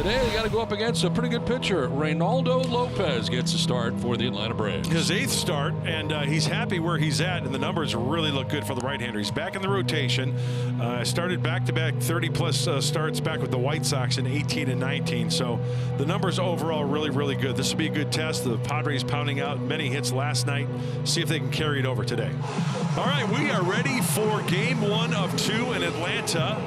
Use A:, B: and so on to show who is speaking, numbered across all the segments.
A: today they got to go up against a pretty good pitcher. Reynaldo Lopez gets a start for the Atlanta Braves.
B: His 8th start, and he's happy where he's at, and the numbers really look good for the right-hander. He's back in the rotation. Started back-to-back 30-plus starts back with the White Sox in 18 and 19. So the numbers overall really, really good. This will be a good test. The Padres pounding out many hits last night. See if they can carry it over today. All right, we are ready for game 1 of 2 in Atlanta.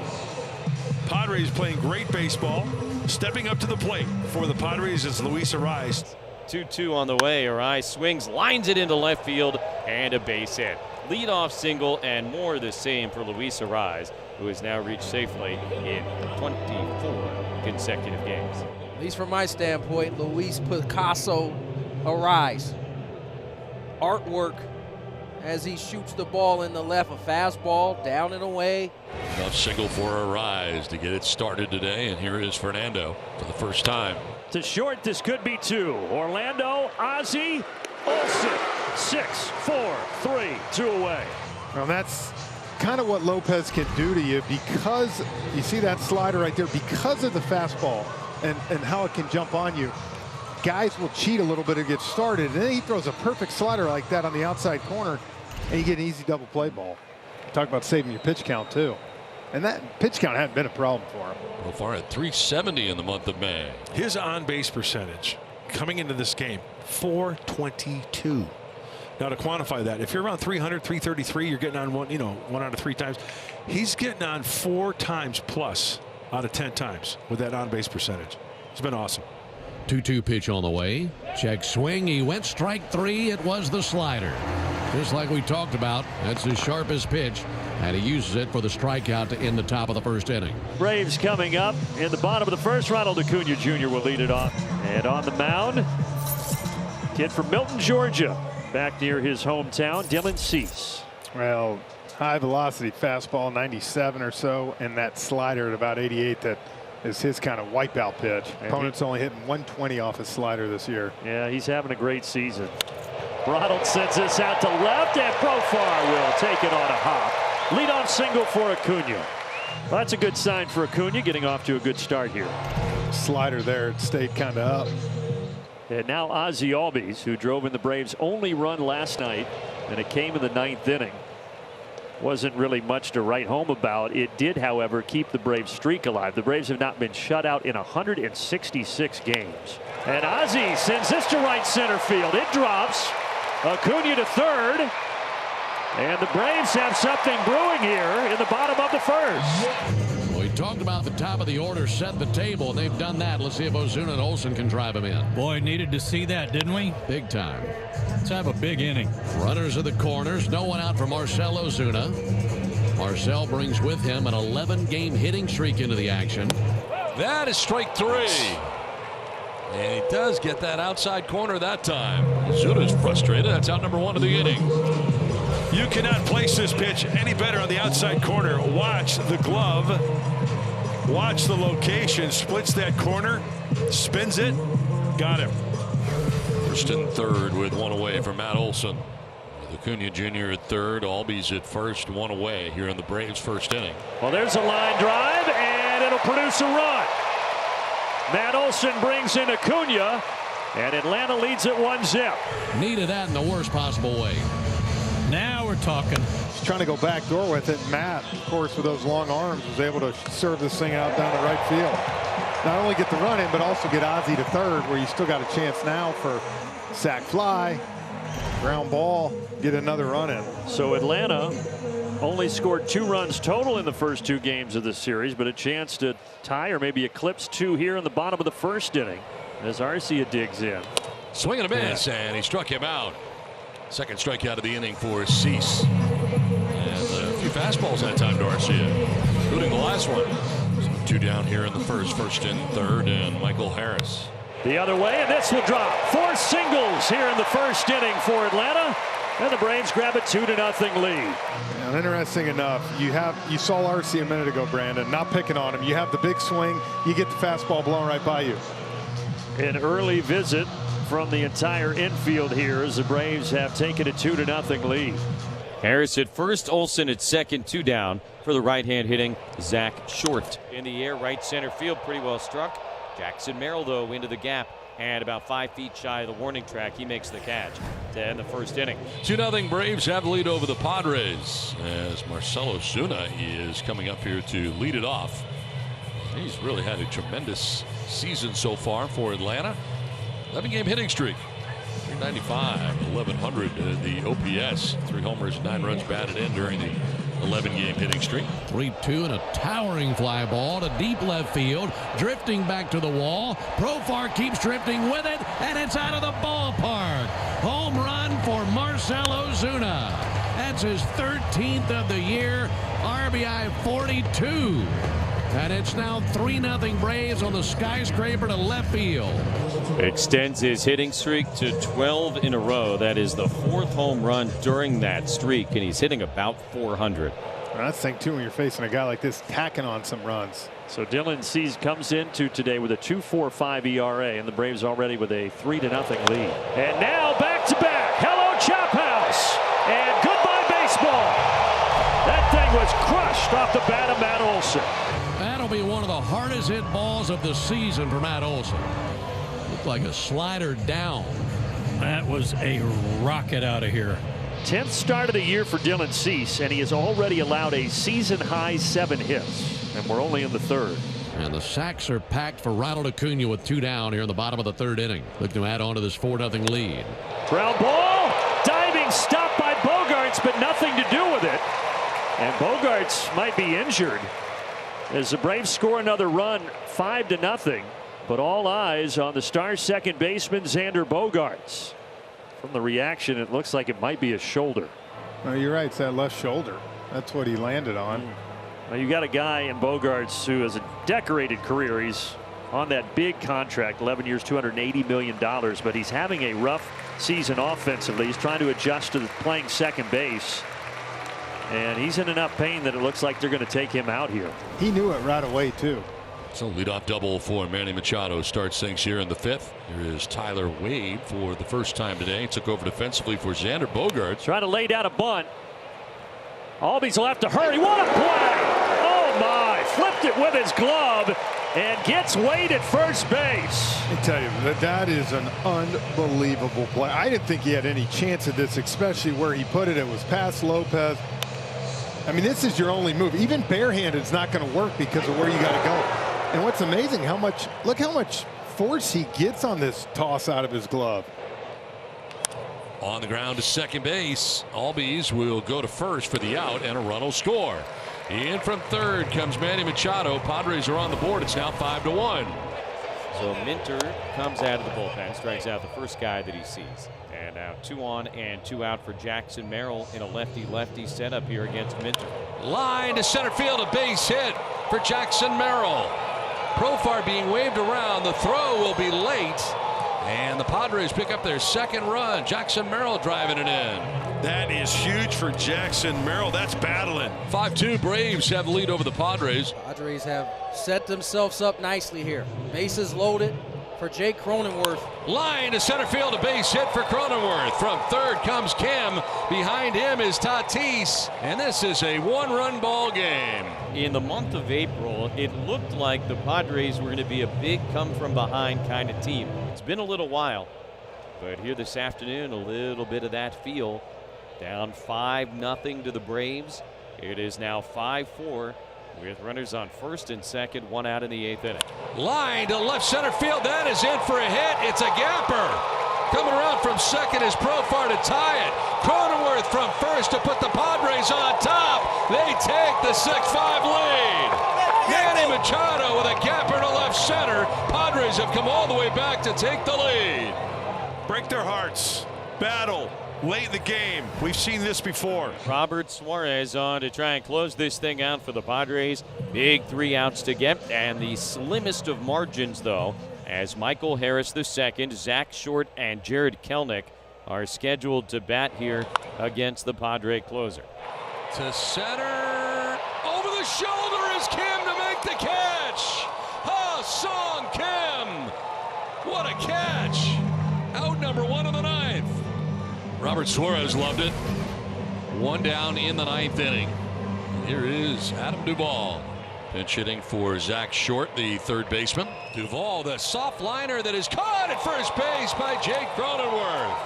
B: Padres playing great baseball. Stepping up to the plate for the Padres is Luis Arraez.
C: 2-2 on the way. Arraez swings, lines it into left field, and a base hit. Leadoff single and more the same for Luis Arraez, who has now reached safely in 24 consecutive games.
D: At least from my standpoint, Luis Picasso Arraez. Artwork as he shoots the ball in the left, a fastball down and away.
A: Enough single for Arraez to get it started today, and here is Fernando for the first time.
E: To short, this could be 2. Orlando, Ozzie, Olsen, 6, 4, 3, 2 away.
F: Well, that's kind of what Lopez can do to you, because you see that slider right there, because of the fastball and how it can jump on you. Guys will cheat a little bit to get started, and then he throws a perfect slider like that on the outside corner, and you get an easy double play ball. Talk about saving your pitch count too. And that pitch count hadn't been a problem for him.
A: So far at 370 in the month of May.
B: His on-base percentage coming into this game, 422. Now to quantify that, if you're around 300, 333, you're getting on one out of 3 times. He's getting on 4 times plus out of 10 times with that on-base percentage. It's been awesome.
G: 2-2 pitch on the way. Check swing. He went strike 3. It was the slider. Just like we talked about, that's his sharpest pitch, and he uses it for the strikeout to end the top of the first inning.
E: Braves coming up in the bottom of the first. Ronald Acuna Jr. will lead it off. And on the mound, kid from Milton, Georgia, back near his hometown, Dylan Cease.
F: Well, high velocity fastball, 97 or so, and that slider at about 88 that is his kind of wipeout pitch. Opponent's only hitting 120 off his slider this year.
E: Yeah, he's having a great season. Ronald sends this out to left, and Profar will take it on a hop. Leadoff single for Acuna. Well, that's a good sign for Acuna, getting off to a good start here.
F: Slider there, it stayed kind of up.
E: And now Ozzie Albies, who drove in the Braves' only run last night, and it came in the 9th inning. Wasn't really much to write home about. It did, however, keep the Braves streak alive. The Braves have not been shut out in 166 games. And Ozzie sends this to right center field. It drops. Acuna to third. And the Braves have something brewing here in the bottom of the first.
G: We talked about the top of the order, set the table, and they've done that. Let's see if Ozuna and Olsen can drive him in.
H: Boy, needed to see that, didn't we?
G: Big time.
H: Let's have a big inning.
G: Runners at the corners. No one out for Marcell Ozuna. Marcell brings with him an 11-game hitting streak into the action.
A: That is strike 3. And he does get that outside corner that time. Ozuna's frustrated. That's out number 1 of the inning.
B: You cannot place this pitch any better on the outside corner. Watch the glove. Watch the location. Splits that corner. Spins it. Got him.
A: First and third with 1 away for Matt Olson. With Acuna Jr. at third. Albies at first. 1 away here in the Braves' first inning.
E: Well, there's a line drive, and it'll produce a run. Matt Olson brings in Acuna, and Atlanta leads it 1-0.
G: Needed that in the worst possible way.
H: Now we're talking.
F: He's trying to go back door with it. Matt, of course, with those long arms, was able to serve this thing out down the right field. Not only get the run in, but also get Ozzie to third, where you still got a chance now for sac fly, ground ball, get another run in.
E: So Atlanta only scored 2 runs total in the first 2 games of this series, but a chance to tie or maybe eclipse 2 here in the bottom of the first inning as Arcia digs in.
A: Swing and a miss, and he struck him out. Second strikeout of the inning for Cease. And a few fastballs that time to Arcia, including the last one. So 2 down here in the first and third, and Michael Harris.
E: The other way, and this will drop. 4 singles here in the first inning for Atlanta. And the Braves grab a 2-0 lead.
F: And interesting enough, you saw Arcia a minute ago, Brandon, not picking on him. You have the big swing, you get the fastball blown right by you.
E: An early visit from the entire infield here as the Braves have taken a 2-0 lead.
C: Harris at first, Olsen at second, 2 down for the right-hand hitting Zach Short. In the air, right center field, pretty well struck. Jackson Merrill, though, into the gap and about 5 feet shy of the warning track. He makes the catch to end the first inning.
A: 2-0 Braves have the lead over the Padres as Marcell Ozuna is coming up here to lead it off. He's really had a tremendous season so far for Atlanta. 11-game hitting streak. 395, 1,100 the OPS. 3 homers, 9 runs batted in during the 11-game hitting streak.
G: 3-2 and a towering fly ball to deep left field. Drifting back to the wall. Profar keeps drifting with it, and it's out of the ballpark. Home run for Marcell Ozuna. That's his 13th of the year. RBI 42. And it's now 3-0 Braves on the skyscraper to left field.
C: Extends his hitting streak to 12 in a row. That is the 4th home run during that streak, and he's hitting about 400.
F: That's the thing, too, when you're facing a guy like this, tacking on some runs.
E: So Dylan Cease comes into today with a 2.45 ERA, and the Braves already with a 3-0 lead. And now back-to-back. Hello, Chop House. And goodbye, baseball. That thing was crushed off the bat of Matt Olson.
G: That'll be one of the hardest hit balls of the season for Matt Olson. Looked like a slider down.
H: That was a rocket out of here.
E: 10th start of the year for Dylan Cease, and he has already allowed a season-high 7 hits. And we're only in the 3rd.
G: And the sacks are packed for Ronald Acuna with 2 down here in the bottom of the 3rd inning. Looking to add on to this 4-0 lead.
E: Ground ball. Diving stop by Bogaerts, but nothing to do with it. And Bogaerts might be injured as the Braves score another run, 5-0. But all eyes on the star second baseman, Xander Bogaerts. From the reaction, it looks like it might be a shoulder.
F: No, you're right. It's that left shoulder. That's what he landed on.
E: Well, you got a guy in Bogaerts who has a decorated career. He's on that big contract, 11 years, $280 million. But he's having a rough season offensively. He's trying to adjust to playing second base. And he's in enough pain that it looks like they're going to take him out here.
F: He knew it right away, too.
A: So leadoff double for Manny Machado starts things here in the 5th. Here is Tyler Wade for the first time today. Took over defensively for Xander Bogaerts.
E: Trying to lay down a bunt. Albies will have to hurry. What a play! Oh my! Flipped it with his glove and gets Wade at first base.
F: I tell you, that is an unbelievable play. I didn't think he had any chance of this, especially where he put it. It was past Lopez. I mean, this is your only move. Even barehanded is not going to work because of where you got to go. And what's amazing, look how much force he gets on this toss out of his glove.
A: On the ground to second base. Albies will go to first for the out, and a run will score. In from 3rd comes Manny Machado. Padres are on the board. It's now 5-1.
C: So Minter comes out of the bullpen, strikes out the first guy that he sees. And now 2 on and 2 out for Jackson Merrill in a lefty-lefty setup here against Minter.
A: Line to center field, a base hit for Jackson Merrill. Profar being waved around. The throw will be late. And the Padres pick up their 2nd run. Jackson Merrill driving it in.
B: That is huge for Jackson Merrill. That's battling.
A: 5-2 Braves have the lead over the Padres.
D: Padres have set themselves up nicely here. Bases loaded for Jake Cronenworth.
A: Line to center field, a base hit for Cronenworth. From 3rd comes Kim. Behind him is Tatis. And this is a 1-run ball game.
C: In the month of April, it looked like the Padres were going to be a big come-from-behind kind of team. It's been a little while, but here this afternoon, a little bit of that feel. Down 5-0 to the Braves. It is now 5-4 with runners on 1st and 2nd, 1 out in the 8th inning.
A: Line to left center field. That is in for a hit. It's a gapper. Coming around from 2nd is Profar to tie it. Cronenworth from 1st to put the Padres on top. They take the 6-5 lead. Manny Machado with a gapper to left center. Padres have come all the way back to take the lead.
B: Break their hearts. Battle. Late in the game. We've seen this before.
C: Robert Suarez on to try and close this thing out for the Padres. Big 3 outs to get, and the slimmest of margins, though, as Michael Harris II, Zach Short, and Jared Kelenic are scheduled to bat here against the Padre closer.
A: To center. Over the shoulder is Kim to make the catch. Ha-Sung Kim. What a catch. Out number 1 of the 9th. Robert Suarez loved it. 1 down in the 9th inning. Here is Adam Duvall. Pinch hitting for Zach Short, the third baseman. Duvall, the soft liner that is caught at first base by Jake Cronenworth.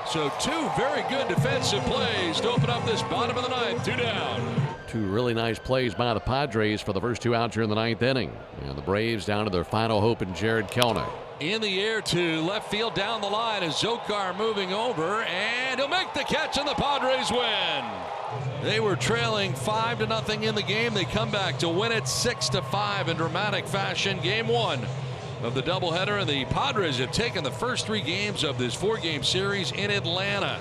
A: So 2 very good defensive plays to open up this bottom of the ninth. 2 down.
G: 2 really nice plays by the Padres for the first 2 outs here in the ninth inning. And the Braves down to their final hope in Jared Kelenic.
A: In the air to left field down the line is Zokar moving over, and he'll make the catch, and the Padres win. They were trailing 5-0 in the game. They come back to win it 6-5 in dramatic fashion. Game 1 of the doubleheader, and the Padres have taken the first 3 games of this 4-game series in Atlanta.